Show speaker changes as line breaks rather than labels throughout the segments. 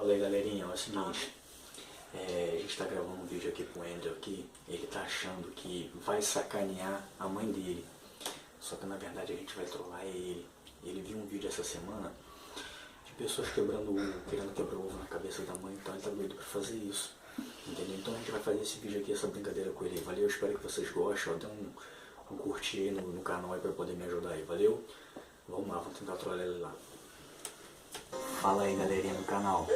Fala aí, galerinha, é o seguinte, a gente tá gravando um vídeo aqui pro Andrew aqui, ele tá achando que vai sacanear a mãe dele, só que na verdade a gente vai trollar ele. Ele viu um vídeo essa semana de pessoas querendo quebrar o ovo na cabeça da mãe, então ele tá doido pra fazer isso, entendeu? Então a gente vai fazer esse vídeo aqui, essa brincadeira com ele. Valeu, espero que vocês gostem, ó, dê um curtir aí no canal aí pra poder me ajudar aí, valeu? Vamos lá, vamos tentar trollar ele lá. Fala aí, galerinha do canal.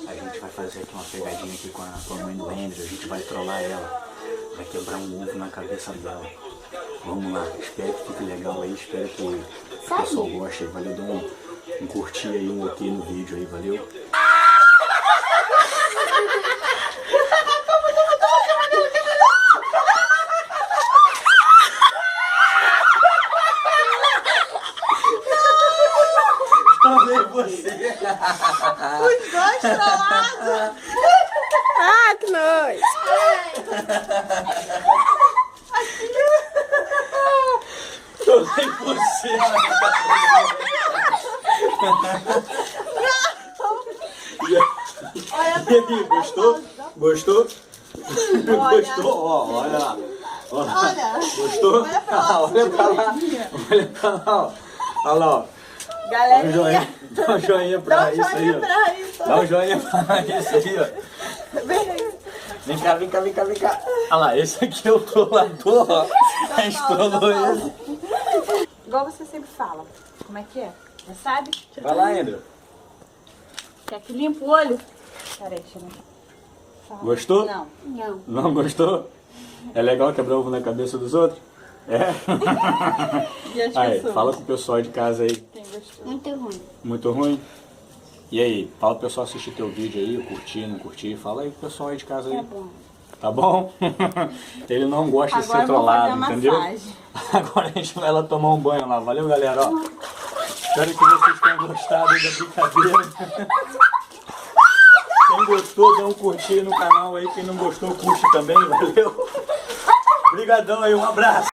A gente vai fazer aqui uma pegadinha aqui com a mãe do Andrew. A gente vai trollar ela. Vai quebrar um ovo na cabeça dela. Vamos lá, espero que fique legal aí. Espero que o pessoal goste. Valeu, dê um curtir aí, um ok no vídeo aí, valeu? Você.
Os dois trollados!
Ah, que nojo!
Trolei você.
Olha
E aí, gostou? Gostou?
Olha.
Gostou? Ó, olha lá.
Olha.
Gostou?
Olha pra lá.
Olha pra lá. Olha pra lá, ó. Olha lá, ó.
Galerinha,
Dá um joinha pra
dá um
isso aí,
joinha
ó.
pra isso.
Dá um joinha pra isso aí, ó. Vem cá, vem cá, vem cá, vem cá. Olha lá, esse aqui é o trollador, ó. A gente trollou ele.
Igual você sempre fala. Como é que é? Já sabe?
Vai lá, Andrew.
Quer que limpa o olho? Peraí, deixa eu ver. Fala.
Gostou?
Não. Não.
Não gostou? É legal quebrar ovo na cabeça dos outros? É?
E as
Aí,
pessoas?
fala pro pessoal de casa aí.
Quem gostou?
Muito ruim.
Muito ruim? E aí, fala pro pessoal assistir teu vídeo aí, curtir, não curtir. Fala aí pro pessoal aí de casa aí.
Tá bom.
Tá bom? Ele não gosta de
Agora
ser
eu vou fazer
trollado,
a
entendeu?
massagem.
Agora a gente vai lá tomar um banho lá. Valeu, galera. Ó. Espero que vocês tenham gostado aí da brincadeira. Quem gostou, dá um curtir no canal aí. Quem não gostou, curte também. Valeu. Obrigadão aí, um abraço.